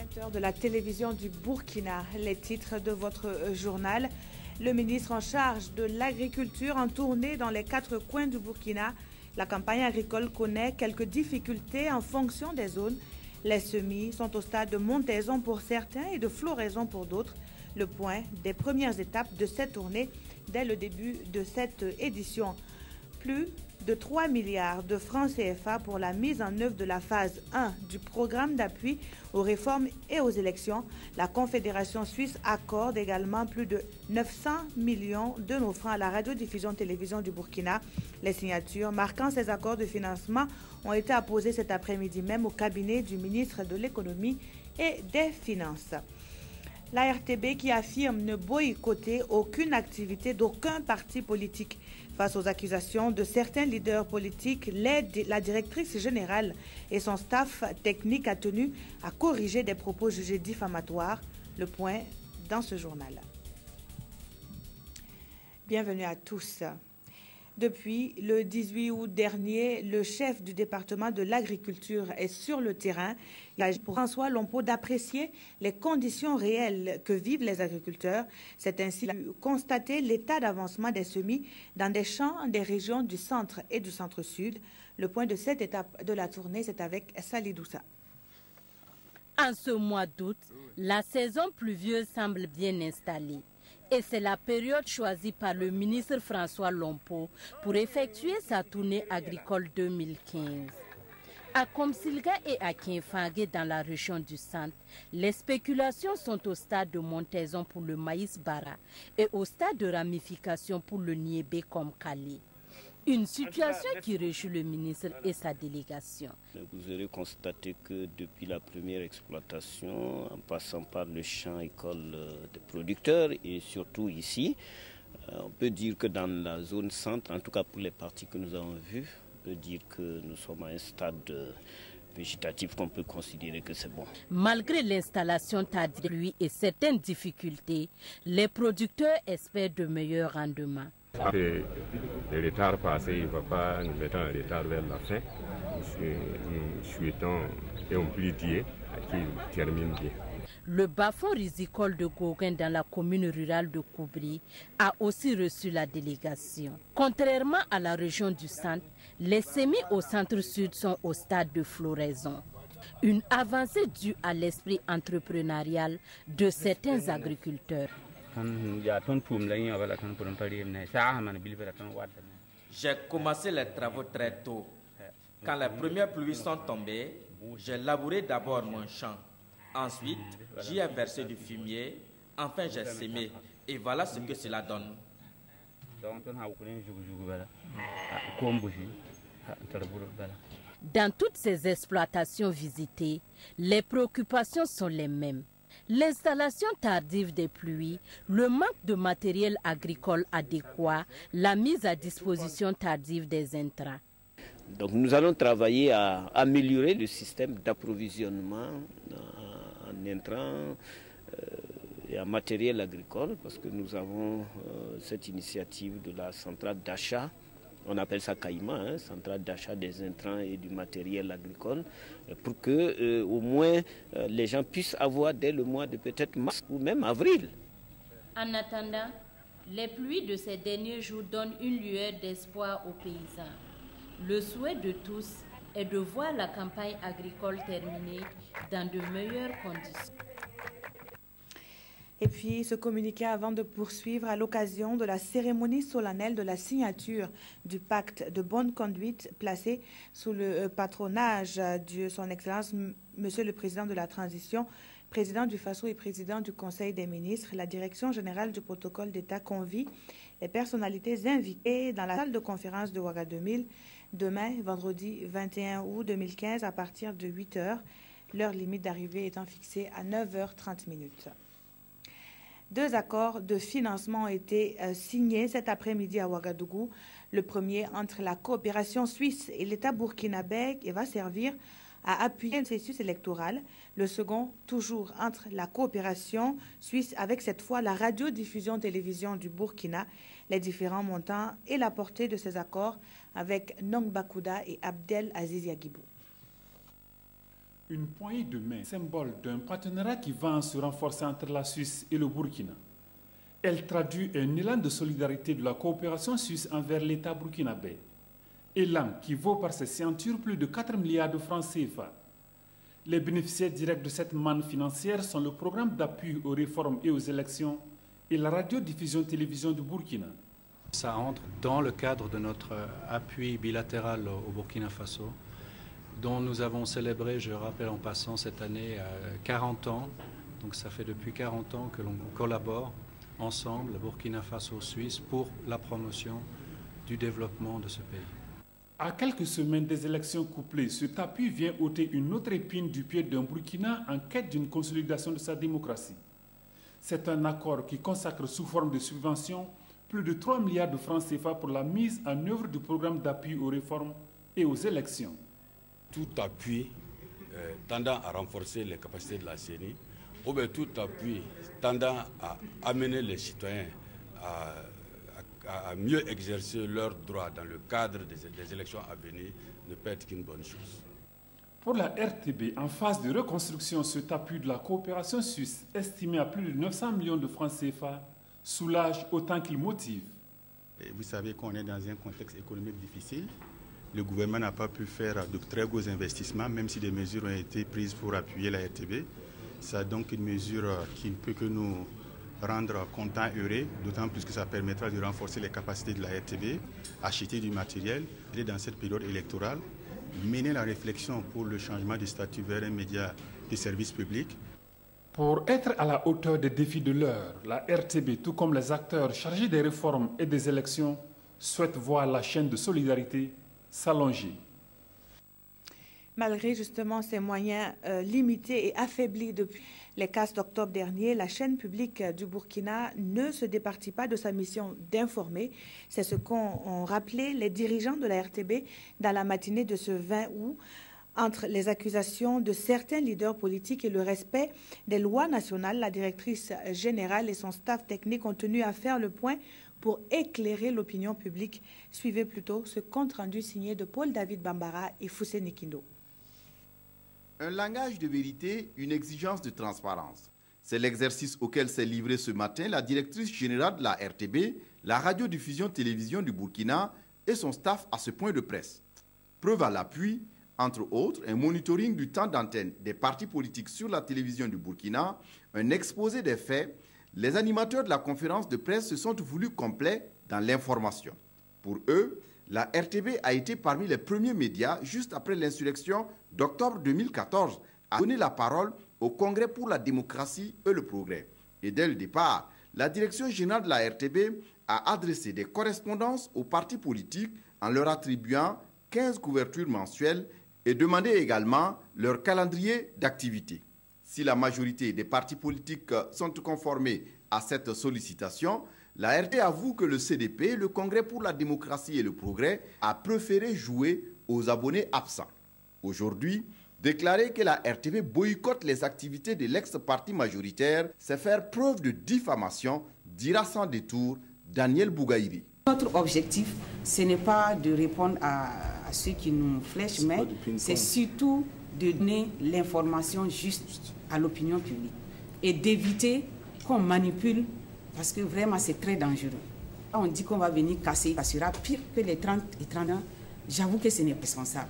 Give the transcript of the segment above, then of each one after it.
20h de la télévision du Burkina. Les titres de votre journal. Le ministre en charge de l'agriculture en tournée dans les 4 coins du Burkina. La campagne agricole connaît quelques difficultés en fonction des zones. Les semis sont au stade de montaison pour certains et de floraison pour d'autres. Le point des premières étapes de cette tournée dès le début de cette édition. Plus de 3 milliards de francs CFA pour la mise en œuvre de la phase 1 du programme d'appui aux réformes et aux élections. La Confédération suisse accorde également plus de 900 millions de nos francs à la radiodiffusion-télévision du Burkina. Les signatures marquant ces accords de financement ont été apposées cet après-midi même au cabinet du ministre de l'Économie et des Finances. La RTB qui affirme ne boycotter aucune activité d'aucun parti politique. Face aux accusations de certains leaders politiques, la directrice générale et son staff technique a tenu à corriger des propos jugés diffamatoires. Le point dans ce journal. Bienvenue à tous. Depuis le 18 août dernier, le chef du département de l'agriculture est sur le terrain. Il s'agit pour François Lompo d'apprécier les conditions réelles que vivent les agriculteurs. C'est ainsi constater l'état d'avancement des semis dans des champs des régions du centre et du centre-sud. Le point de cette étape de la tournée, c'est avec Salidoussa. En ce mois d'août, la saison pluvieuse semble bien installée. Et c'est la période choisie par le ministre François Lompo pour effectuer sa tournée agricole 2015. À Komsilga et à Kinfangé dans la région du centre, les spéculations sont au stade de montaison pour le maïs bara et au stade de ramification pour le niébé comme Kali. Une situation qui réjouit le ministre et sa délégation. Vous aurez constaté que depuis la première exploitation, en passant par le champ école des producteurs et surtout ici, on peut dire que dans la zone centre, en tout cas pour les parties que nous avons vues, on peut dire que nous sommes à un stade végétatif qu'on peut considérer que c'est bon. Malgré l'installation tardive de pluie et certaines difficultés, les producteurs espèrent de meilleurs rendements. Le retard passé, il ne va pas nous mettre en retard vers la fin. Nous souhaitons et on prie Dieu qu'il termine bien. Le bas-fond risicole de Gauguin dans la commune rurale de Koubri a aussi reçu la délégation. Contrairement à la région du centre, les semis au centre-sud sont au stade de floraison. Une avancée due à l'esprit entrepreneurial de certains agriculteurs. J'ai commencé les travaux très tôt. Quand les premières pluies sont tombées, j'ai labouré d'abord mon champ. Ensuite, j'y ai versé du fumier. Enfin, j'ai sémé. Et voilà ce que cela donne. Dans toutes ces exploitations visitées, les préoccupations sont les mêmes. L'installation tardive des pluies, le manque de matériel agricole adéquat, la mise à disposition tardive des intrants. Donc nous allons travailler à améliorer le système d'approvisionnement en intrants et en matériel agricole parce que nous avons cette initiative de la centrale d'achat. On appelle ça Caïma, centrale d'achat des intrants et du matériel agricole, pour que au moins les gens puissent avoir dès le mois de peut-être mars ou même avril. En attendant, les pluies de ces derniers jours donnent une lueur d'espoir aux paysans. Le souhait de tous est de voir la campagne agricole terminée dans de meilleures conditions. Et puis, ce communiqué avant de poursuivre à l'occasion de la cérémonie solennelle de la signature du pacte de bonne conduite placé sous le patronage de son Excellence, Monsieur le Président de la Transition, Président du FASO et Président du Conseil des ministres. La Direction générale du protocole d'État convie les personnalités invitées dans la salle de conférence de Ouagadougou demain, vendredi 21 août 2015, à partir de 8 h, l'heure limite d'arrivée étant fixée à 9h30. 2 accords de financement ont été signés cet après-midi à Ouagadougou. Le premier entre la coopération suisse et l'État burkinabé et va servir à appuyer le processus électoral. Le second, toujours entre la coopération suisse avec cette fois la radiodiffusion-télévision du Burkina, les différents montants et la portée de ces accords avec Nong Bakouda et Abdel Aziz Yagibou. Une poignée de main, symbole d'un partenariat qui va se renforcer entre la Suisse et le Burkina. Elle traduit un élan de solidarité de la coopération suisse envers l'État burkinabé. Élan qui vaut par ses ceintures plus de 4 milliards de francs CFA. Les bénéficiaires directs de cette manne financière sont le programme d'appui aux réformes et aux élections et la radiodiffusion-télévision du Burkina. Ça entre dans le cadre de notre appui bilatéral au Burkina Faso, dont nous avons célébré, je rappelle en passant, cette année 40 ans. Donc ça fait depuis 40 ans que l'on collabore ensemble, le Burkina Faso-Suisse, pour la promotion du développement de ce pays. À quelques semaines des élections couplées, cet appui vient ôter une autre épine du pied d'un Burkina en quête d'une consolidation de sa démocratie. C'est un accord qui consacre sous forme de subventions plus de 3 milliards de francs CFA pour la mise en œuvre du programme d'appui aux réformes et aux élections. Tout appui tendant à renforcer les capacités de la CENI, ou bien tout appui tendant à amener les citoyens à mieux exercer leurs droits dans le cadre des élections à venir ne peut être qu'une bonne chose. Pour la RTB, en phase de reconstruction, cet appui de la coopération suisse, estimé à plus de 900 millions de francs CFA, soulage autant qu'il motive. Et vous savez qu'on est dans un contexte économique difficile. Le gouvernement n'a pas pu faire de très gros investissements, même si des mesures ont été prises pour appuyer la RTB. C'est donc une mesure qui ne peut que nous rendre contents et heureux, d'autant plus que ça permettra de renforcer les capacités de la RTB, acheter du matériel, et dans cette période électorale, mener la réflexion pour le changement du statut vers un média de service public. Pour être à la hauteur des défis de l'heure, la RTB, tout comme les acteurs chargés des réformes et des élections, souhaite voir la chaîne de solidarité s'allonger. Malgré justement ces moyens limités et affaiblis depuis les casses d'octobre dernier, la chaîne publique du Burkina ne se départit pas de sa mission d'informer. C'est ce qu'ont rappelé les dirigeants de la RTB dans la matinée de ce 20 août. Entre les accusations de certains leaders politiques et le respect des lois nationales, la directrice générale et son staff technique ont tenu à faire le point pour éclairer l'opinion publique. Suivez plutôt ce compte-rendu signé de Paul-David Bambara et Foussé Nikindo. Un langage de vérité, une exigence de transparence. C'est l'exercice auquel s'est livrée ce matin la directrice générale de la RTB, la radiodiffusion-télévision du Burkina et son staff à ce point de presse. Preuve à l'appui, entre autres, un monitoring du temps d'antenne des partis politiques sur la télévision du Burkina, un exposé des faits. Les animateurs de la conférence de presse se sont voulus complets dans l'information. Pour eux, la RTB a été parmi les premiers médias, juste après l'insurrection d'octobre 2014, à donner la parole au Congrès pour la démocratie et le progrès. Et dès le départ, la direction générale de la RTB a adressé des correspondances aux partis politiques en leur attribuant 15 couvertures mensuelles et demandé également leur calendrier d'activité. Si la majorité des partis politiques sont conformés à cette sollicitation, la RT avoue que le CDP, le Congrès pour la démocratie et le progrès, a préféré jouer aux abonnés absents. Aujourd'hui, déclarer que la RTV boycotte les activités de l'ex-parti majoritaire, c'est faire preuve de diffamation, dira sans détour Daniel Bougaïri. Notre objectif, ce n'est pas de répondre à ceux qui nous flèchent, mais c'est surtout de donner l'information juste à l'opinion publique et d'éviter qu'on manipule, parce que vraiment c'est très dangereux. On dit qu'on va venir casser, ça sera pire que les 30 et 31. J'avoue que ce n'est pas responsable.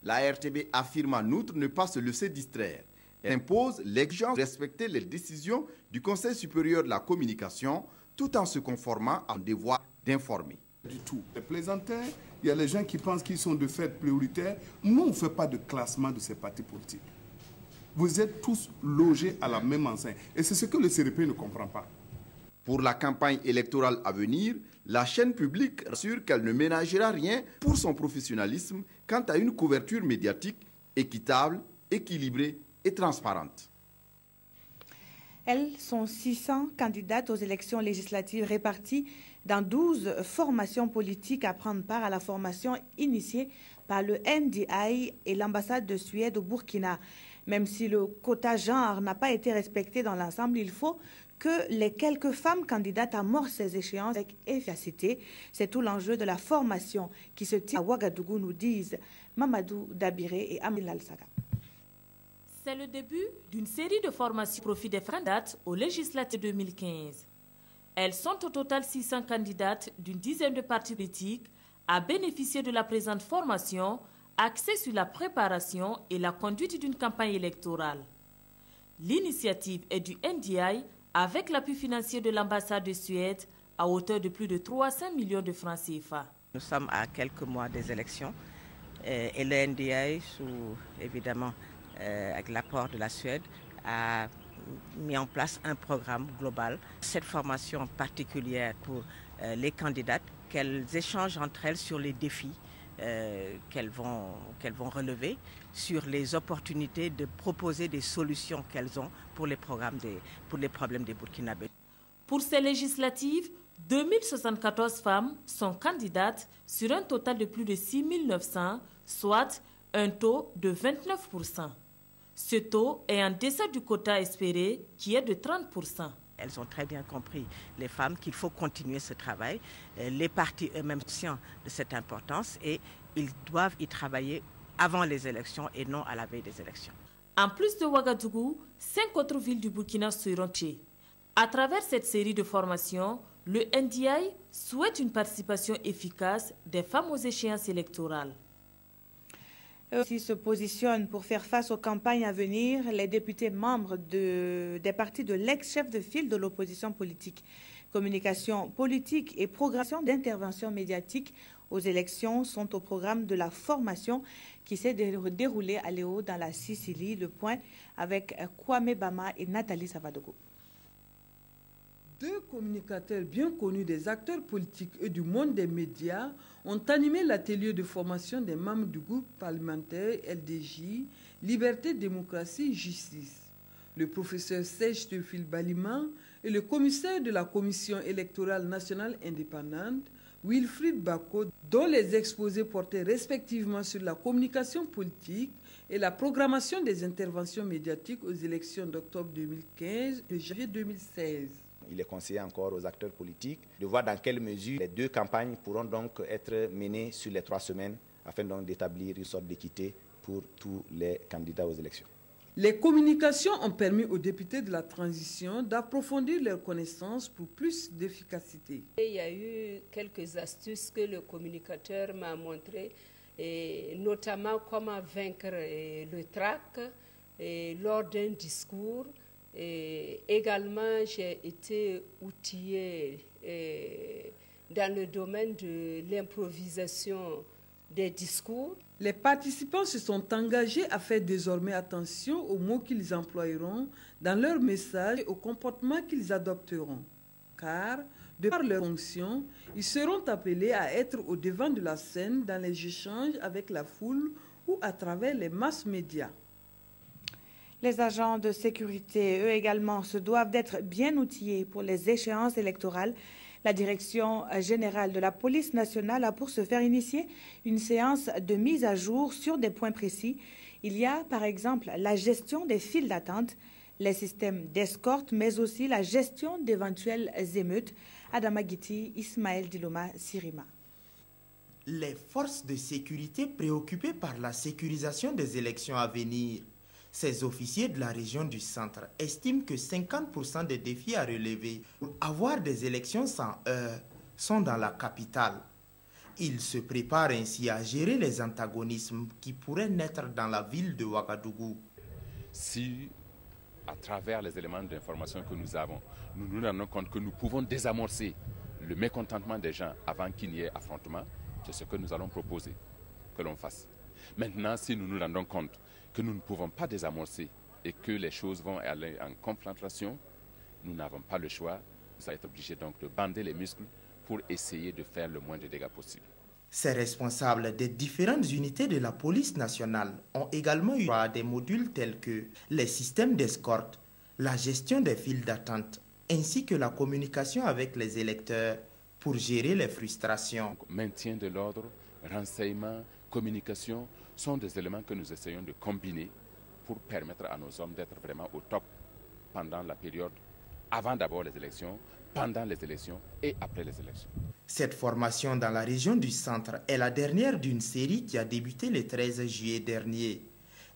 La RTB affirme en outre ne pas se laisser distraire. Elle impose l'exigence de respecter les décisions du Conseil supérieur de la communication tout en se conformant à un devoir d'informer. Du tout. Les plaisantins, il y a les gens qui pensent qu'ils sont de fait prioritaires. Nous, on ne fait pas de classement de ces partis politiques. Vous êtes tous logés à la même enseigne. Et c'est ce que le CRP ne comprend pas. Pour la campagne électorale à venir, la chaîne publique assure qu'elle ne ménagera rien pour son professionnalisme quant à une couverture médiatique équitable, équilibrée et transparente. Elles sont 600 candidates aux élections législatives réparties dans 12 formations politiques à prendre part à la formation initiée par le NDI et l'ambassade de Suède au Burkina. Même si le quota genre n'a pas été respecté dans l'ensemble, il faut que les quelques femmes candidates amorcent ces échéances avec efficacité. C'est tout l'enjeu de la formation qui se tient à Ouagadougou, nous disent Mamadou Dabiré et Amil Al-Saga. C'est le début d'une série de formations au profit des candidates aux législatives 2015. Elles sont au total 600 candidates d'une dizaine de partis politiques à bénéficier de la présente formation axée sur la préparation et la conduite d'une campagne électorale. L'initiative est du NDI avec l'appui financier de l'ambassade de Suède à hauteur de plus de 300 millions de francs CFA. Nous sommes à quelques mois des élections et le NDI, évidemment avec l'apport de la Suède, a mis en place un programme global. Cette formation particulière pour les candidates, qu'elles échangent entre elles sur les défis qu'elles vont relever, sur les opportunités de proposer des solutions qu'elles ont pour les problèmes des Burkinabés. Pour ces législatives, 2074 femmes sont candidates sur un total de plus de 6900, soit un taux de 29%. Ce taux est en deçà du quota espéré qui est de 30%. Elles ont très bien compris, les femmes, qu'il faut continuer ce travail. Les partis eux-mêmes sont conscients de cette importance et ils doivent y travailler avant les élections et non à la veille des élections. En plus de Ouagadougou, 5 autres villes du Burkina seront touchées. À travers cette série de formations, le NDI souhaite une participation efficace des femmes aux échéances électorales. Eux aussi se positionnent pour faire face aux campagnes à venir. Les députés membres des partis de l'ex-chef de file de l'opposition politique, communication politique et programmation d'intervention médiatique aux élections sont au programme de la formation qui s'est déroulée à Léo dans la Sicile. Le point avec Kwame Bama et Nathalie Savadogo. Deux communicateurs bien connus des acteurs politiques et du monde des médias ont animé l'atelier de formation des membres du groupe parlementaire LDJ, Liberté, Démocratie, Justice. Le professeur Serge Théophile Baliman et le commissaire de la Commission électorale nationale indépendante, Wilfried Bako, dont les exposés portaient respectivement sur la communication politique et la programmation des interventions médiatiques aux élections d'octobre 2015 et janvier 2016. Il est conseillé encore aux acteurs politiques de voir dans quelle mesure les deux campagnes pourront donc être menées sur les 3 semaines afin donc d'établir une sorte d'équité pour tous les candidats aux élections. Les communications ont permis aux députés de la transition d'approfondir leurs connaissances pour plus d'efficacité. Il y a eu quelques astuces que le communicateur m'a montrées, notamment comment vaincre le trac lors d'un discours. Et également, j'ai été outillée dans le domaine de l'improvisation des discours. Les participants se sont engagés à faire désormais attention aux mots qu'ils emploieront dans leur message et au comportement qu'ils adopteront. Car, de par leur fonction, ils seront appelés à être au devant de la scène dans les échanges avec la foule ou à travers les masses médias. Les agents de sécurité, eux également, se doivent d'être bien outillés pour les échéances électorales. La Direction générale de la police nationale a pour se faire initier une séance de mise à jour sur des points précis. Il y a par exemple la gestion des files d'attente, les systèmes d'escorte, mais aussi la gestion d'éventuelles émeutes. Adama Giti, Ismaël Diloma, Sirima. Les forces de sécurité préoccupées par la sécurisation des élections à venir. Ces officiers de la région du centre estiment que 50% des défis à relever pour avoir des élections sans heurts sont dans la capitale. Ils se préparent ainsi à gérer les antagonismes qui pourraient naître dans la ville de Ouagadougou. Si, à travers les éléments d'information que nous avons, nous nous rendons compte que nous pouvons désamorcer le mécontentement des gens avant qu'il n'y ait affrontement, c'est ce que nous allons proposer que l'on fasse. Maintenant, si nous nous rendons compte que nous ne pouvons pas désamorcer et que les choses vont aller en confrontation, nous n'avons pas le choix. Nous allons être obligés donc de bander les muscles pour essayer de faire le moins de dégâts possible. Ces responsables des différentes unités de la police nationale ont également eu à des modules tels que les systèmes d'escorte, la gestion des files d'attente, ainsi que la communication avec les électeurs pour gérer les frustrations. Donc, maintien de l'ordre, renseignement, communication sont des éléments que nous essayons de combiner pour permettre à nos hommes d'être vraiment au top pendant la période, avant d'abord les élections, pendant les élections et après les élections. Cette formation dans la région du centre est la dernière d'une série qui a débuté le 13 juillet dernier.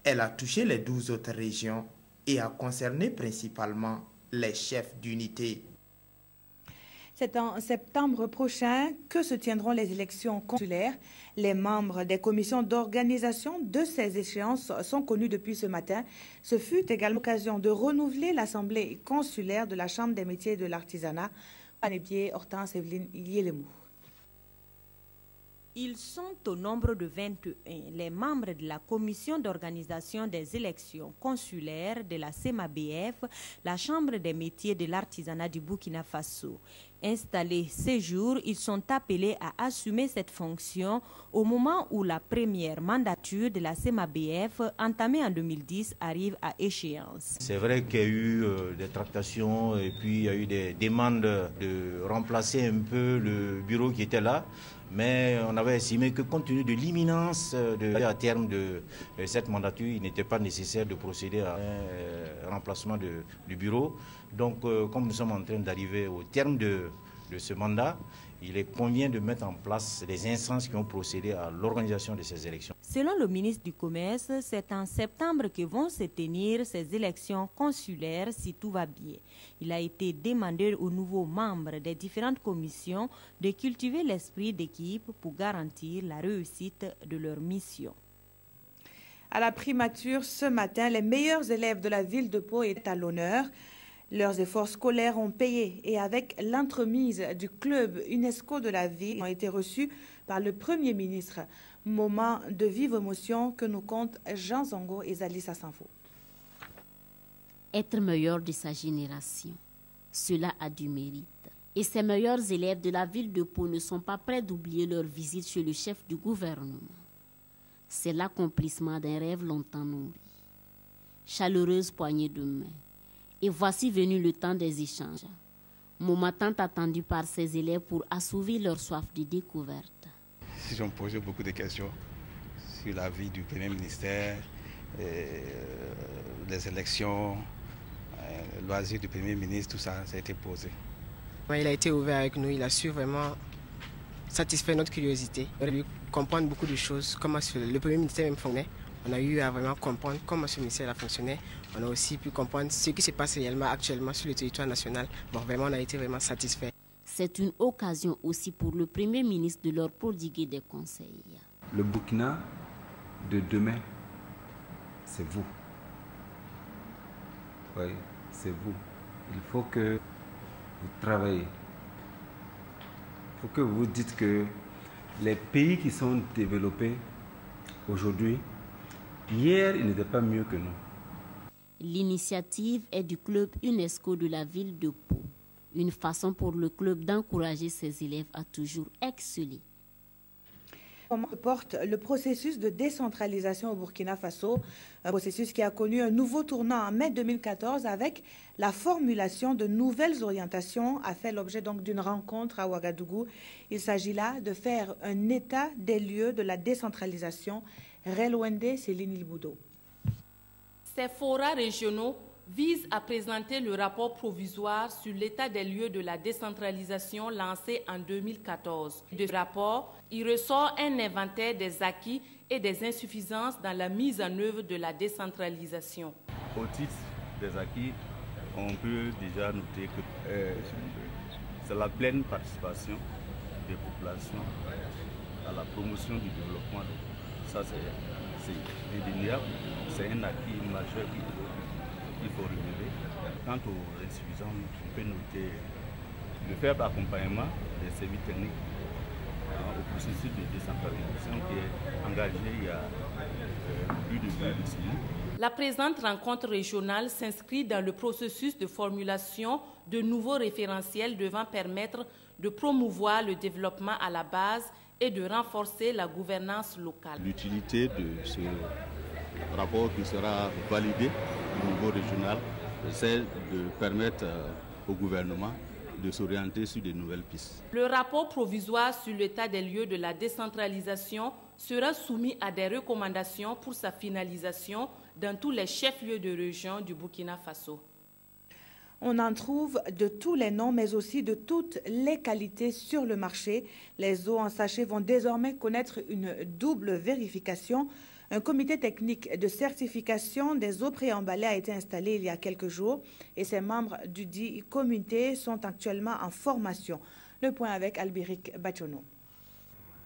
Elle a touché les 12 autres régions et a concerné principalement les chefs d'unité. C'est en septembre prochain que se tiendront les élections consulaires. Les membres des commissions d'organisation de ces échéances sont connus depuis ce matin. Ce fut également l'occasion de renouveler l'Assemblée consulaire de la Chambre des métiers et de l'artisanat. Anébier, Hortense, Evelyne Yélemou. Ils sont au nombre de 21, les membres de la commission d'organisation des élections consulaires de la CEMABF, la Chambre des métiers de l'artisanat du Burkina Faso. Installés ces jours, ils sont appelés à assumer cette fonction au moment où la première mandature de la CEMABF, entamée en 2010, arrive à échéance. C'est vrai qu'il y a eu des tractations et puis il y a eu des demandes de remplacer un peu le bureau qui était là. Mais on avait estimé que compte tenu de l'imminence à terme de cette mandature, il n'était pas nécessaire de procéder à un remplacement du bureau. Donc, comme nous sommes en train d'arriver au terme de ce mandat, il convient de mettre en place des instances qui ont procédé à l'organisation de ces élections. Selon le ministre du Commerce, c'est en septembre que vont se tenir ces élections consulaires si tout va bien. Il a été demandé aux nouveaux membres des différentes commissions de cultiver l'esprit d'équipe pour garantir la réussite de leur mission. À la primature, ce matin, les meilleurs élèves de la ville de Pau étaient à l'honneur. Leurs efforts scolaires ont payé et avec l'entremise du club UNESCO de la ville ont été reçus par le Premier ministre. Moment de vive émotion que nous comptent Jean Zongo et Zalissa Sanfo. Être meilleur de sa génération, cela a du mérite. Et ces meilleurs élèves de la ville de Pau ne sont pas prêts d'oublier leur visite chez le chef du gouvernement. C'est l'accomplissement d'un rêve longtemps nourri. Chaleureuse poignée de main. Et voici venu le temps des échanges. Moment tant attendu par ces élèves pour assouvir leur soif de découverte. Ils ont posé beaucoup de questions sur la vie du Premier ministère, les élections, le loisir du Premier ministre, tout ça a été posé. Il a été ouvert avec nous, il a su vraiment satisfaire notre curiosité. On a pu comprendre beaucoup de choses, comment le Premier ministère même fonctionnait. On a eu à vraiment comprendre comment ce ministère a fonctionné. On a aussi pu comprendre ce qui se passe réellement actuellement sur le territoire national. Bon, vraiment, on a été vraiment satisfaits. C'est une occasion aussi pour le Premier ministre de leur prodiguer des conseils. Le Burkina de demain, c'est vous. Oui, c'est vous. Il faut que vous travaillez. Il faut que vous dites que les pays qui sont développés aujourd'hui, hier, ils n'étaient pas mieux que nous. L'initiative est du club UNESCO de la ville de Pau. Une façon pour le club d'encourager ses élèves à toujours exceller. Comment se porte le processus de décentralisation au Burkina Faso, un processus qui a connu un nouveau tournant en mai 2014 avec la formulation de nouvelles orientations a fait l'objet donc d'une rencontre à Ouagadougou. Il s'agit là de faire un état des lieux de la décentralisation. Relwende, Céline Ilboudo. Ces forats régionaux visent à présenter le rapport provisoire sur l'état des lieux de la décentralisation lancé en 2014. De ce rapport, il ressort un inventaire des acquis et des insuffisances dans la mise en œuvre de la décentralisation. Au titre des acquis, on peut déjà noter que c'est la pleine participation des populations à la promotion du développement. Ça, c'est indéniable, c'est un acquis majeur qu'il faut relever. Quant aux insuffisances, on peut noter le faible accompagnement des services techniques au processus de décentralisation qui est engagé il y a plus de 2 décennies. La présente rencontre régionale s'inscrit dans le processus de formulation de nouveaux référentiels devant permettre de promouvoir le développement à la base et de renforcer la gouvernance locale. L'utilité de ce rapport qui sera validé au niveau régional, c'est de permettre au gouvernement de s'orienter sur de nouvelles pistes. Le rapport provisoire sur l'état des lieux de la décentralisation sera soumis à des recommandations pour sa finalisation dans tous les chefs-lieux de région du Burkina Faso. On en trouve de tous les noms, mais aussi de toutes les qualités sur le marché. Les eaux en sachet vont désormais connaître une double vérification. Un comité technique de certification des eaux préemballées a été installé il y a quelques jours et ses membres du dit comité sont actuellement en formation. Le point avec Albéric Bationo.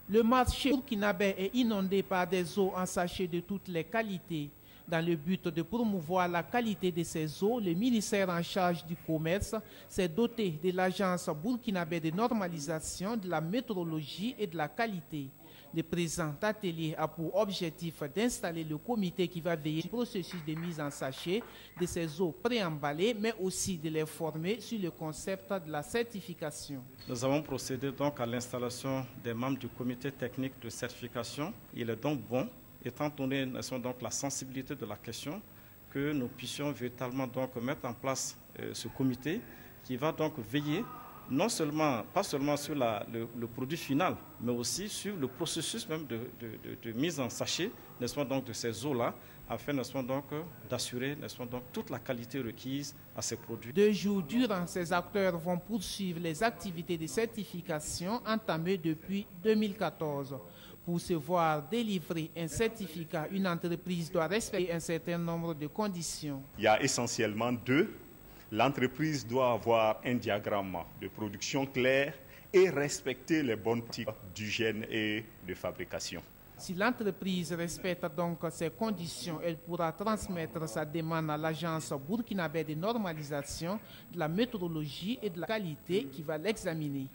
Le marché burkinabé est inondé par des eaux en sachet de toutes les qualités. Dans le but de promouvoir la qualité de ces eaux, le ministère en charge du commerce s'est doté de l'Agence burkinabé de normalisation de la métrologie et de la qualité. Le présent atelier a pour objectif d'installer le comité qui va veiller au processus de mise en sachet de ces eaux préemballées, mais aussi de les former sur le concept de la certification. Nous avons procédé donc à l'installation des membres du comité technique de certification. Il est donc bon, étant donné donc la sensibilité de la question, que nous puissions véritablement donc mettre en place ce comité qui va donc veiller pas seulement sur le produit final, mais aussi sur le processus même de mise en sachet, n'est-ce pas, donc, de ces eaux-là, afin, n'est-ce pas, donc, d'assurer, n'est-ce pas, donc, toute la qualité requise à ces produits. 2 jours durant, ces acteurs vont poursuivre les activités de certification entamées depuis 2014. Pour se voir délivrer un certificat, une entreprise doit respecter un certain nombre de conditions. Il y a essentiellement 2. L'entreprise doit avoir un diagramme de production clair et respecter les bonnes pratiques d'hygiène et de fabrication. Si l'entreprise respecte donc ces conditions, elle pourra transmettre sa demande à l'Agence burkinabé de normalisation de la métrologie et de la qualité qui va l'examiner.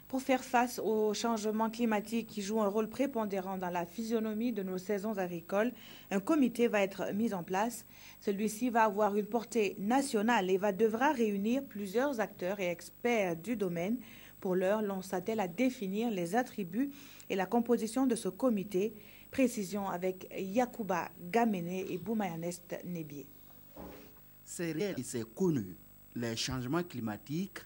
Pour faire face au changement climatique qui joue un rôle prépondérant dans la physionomie de nos saisons agricoles, un comité va être mis en place. Celui-ci va avoir une portée nationale et devra réunir plusieurs acteurs et experts du domaine. Pour l'heure, l'on s'attelle à définir les attributs et la composition de ce comité. Précision avec Yacouba Gamene et Boumayanest Nebié. C'est réel et c'est connu. Les changements climatiques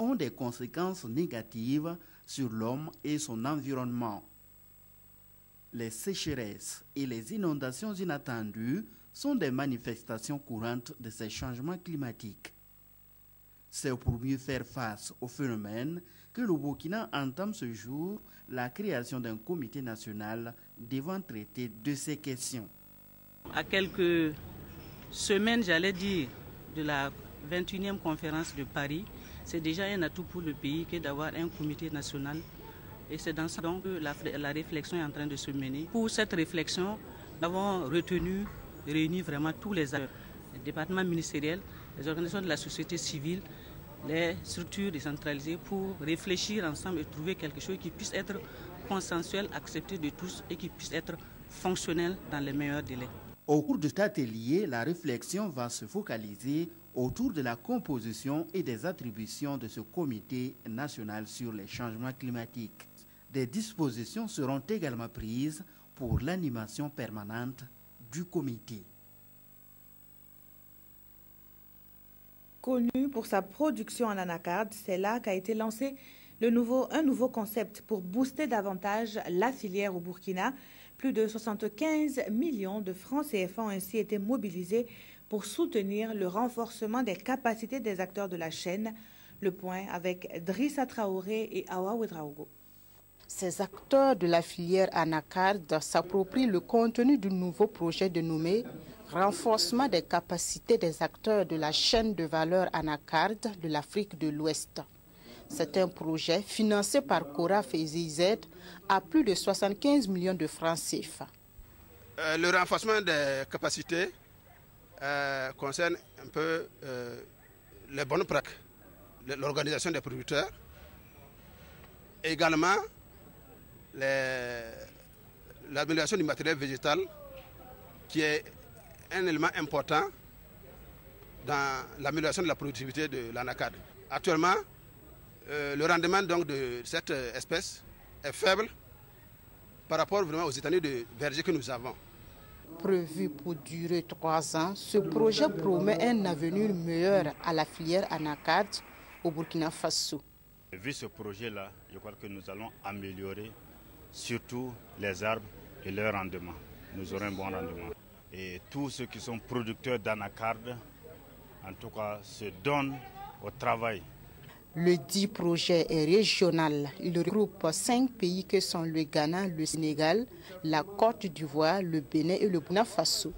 ont des conséquences négatives sur l'homme et son environnement. Les sécheresses et les inondations inattendues sont des manifestations courantes de ces changements climatiques. C'est pour mieux faire face au phénomène que le Burkina entame ce jour la création d'un comité national devant traiter de ces questions. À quelques semaines, j'allais dire, de la 21e conférence de Paris, c'est déjà un atout pour le pays que d'avoir un comité national. Et c'est dans ça donc que la réflexion est en train de se mener. Pour cette réflexion, nous avons réuni vraiment tous les acteurs, les départements ministériels, les organisations de la société civile, les structures décentralisées pour réfléchir ensemble et trouver quelque chose qui puisse être consensuel, accepté de tous et qui puisse être fonctionnel dans les meilleurs délais. Au cours de cet atelier, la réflexion va se focaliser autour de la composition et des attributions de ce comité national sur les changements climatiques. Des dispositions seront également prises pour l'animation permanente du comité. Connu pour sa production en anacarde, c'est là qu'a été lancé un nouveau concept pour booster davantage la filière au Burkina. Plus de 75 millions de francs CFA ont ainsi été mobilisés pour soutenir le renforcement des capacités des acteurs de la chaîne. Le point avec Drissa Traoré et Awa Ouedraogo. Ces acteurs de la filière anacarde s'approprient le contenu du nouveau projet dénommé « Renforcement des capacités des acteurs de la chaîne de valeur anacarde de l'Afrique de l'Ouest ». C'est un projet financé par CORAF et ZZ à plus de 75 millions de francs CFA. Le renforcement des capacités concerne un peu les bonnes pratiques, l'organisation des producteurs, également l'amélioration du matériel végétal qui est un élément important dans l'amélioration de la productivité de l'anacarde. Actuellement, le rendement donc de cette espèce est faible par rapport vraiment aux étendues de vergers que nous avons. Prévu pour durer 3 ans, ce projet promet un avenir meilleur à la filière anacarde au Burkina Faso. Vu ce projet-là, je crois que nous allons améliorer surtout les arbres et leur rendement. Nous aurons un bon rendement. Et tous ceux qui sont producteurs d'anacarde, en tout cas, se donnent au travail. Le dit projet est régional. Il regroupe 5 pays que sont le Ghana, le Sénégal, la Côte d'Ivoire, le Bénin et le Burkina Faso.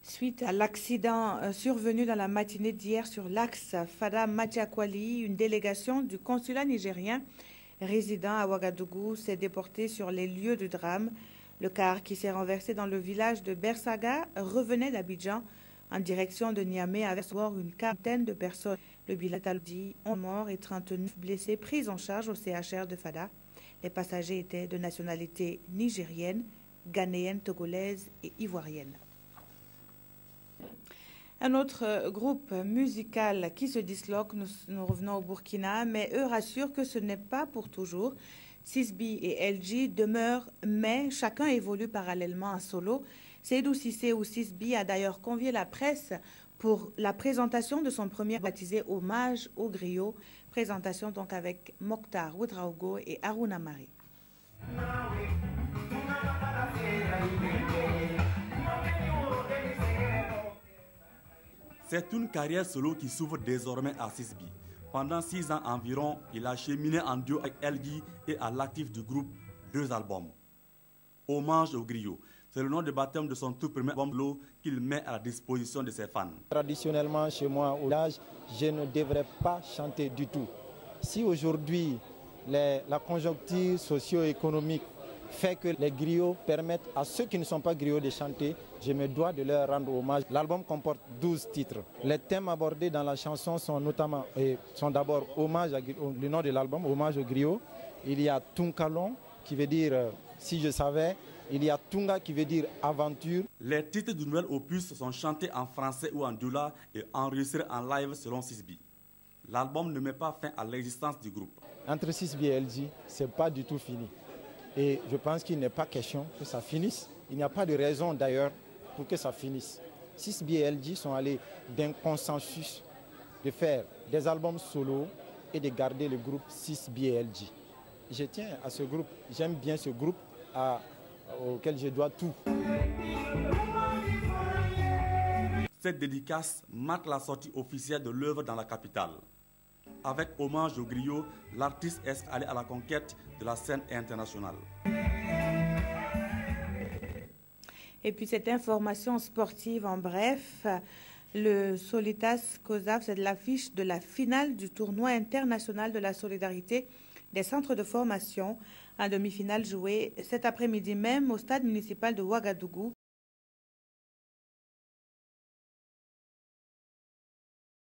Suite à l'accident survenu dans la matinée d'hier sur l'axe Fada-Matiakwali, une délégation du consulat nigérien résidant à Ouagadougou s'est déportée sur les lieux du drame. Le car qui s'est renversé dans le village de Bersaga revenait d'Abidjan en direction de Niamey avec une quarantaine de personnes. Le bilan dit 11 morts et 39 blessés pris en charge au CHR de Fada. Les passagers étaient de nationalité nigérienne, ghanéenne, togolaise et ivoirienne. Un autre groupe musical qui se disloque, nous revenons au Burkina, mais eux rassurent que ce n'est pas pour toujours. 6B et LG demeurent, mais chacun évolue parallèlement en solo. Seydou Cissé ou 6B a d'ailleurs convié la presse pour la présentation de son premier baptisé Hommage au griot. Présentation donc avec Mokhtar Ouedraogo et Harouna Mari. C'est une carrière solo qui s'ouvre désormais à 6B. Pendant 6 ans environ, il a cheminé en duo avec Elgi et à l'actif du groupe 2 albums. Hommage au griot, c'est le nom de baptême de son tout premier album qu'il met à la disposition de ses fans. Traditionnellement, chez moi, au village, je ne devrais pas chanter du tout. Si aujourd'hui, la conjoncture socio-économique fait que les griots permettent à ceux qui ne sont pas griots de chanter, je me dois de leur rendre hommage. L'album comporte 12 titres. Les thèmes abordés dans la chanson sont d'abord hommage, le nom de l'album, hommage au griot. Il y a Tunkalon, qui veut dire si je savais. Il y a Tunga, qui veut dire aventure. Les titres du nouvel opus sont chantés en français ou en doula et enregistrés en live selon 6B. L'album ne met pas fin à l'existence du groupe. Entre 6B et LG, ce n'est pas du tout fini. Et je pense qu'il n'est pas question que ça finisse. Il n'y a pas de raison d'ailleurs pour que ça finisse. 6B et LG sont allés d'un consensus de faire des albums solo et de garder le groupe 6B et LG. Je tiens à ce groupe, j'aime bien ce groupe auquel je dois tout. Cette dédicace marque la sortie officielle de l'œuvre dans la capitale. Avec Hommage au griot, l'artiste est allé à la conquête de la scène internationale. Et puis cette information sportive en bref, le Solitas COSAF, c'est l'affiche de la finale du tournoi international de la solidarité des centres de formation. En demi-finale jouée cet après-midi même au stade municipal de Ouagadougou.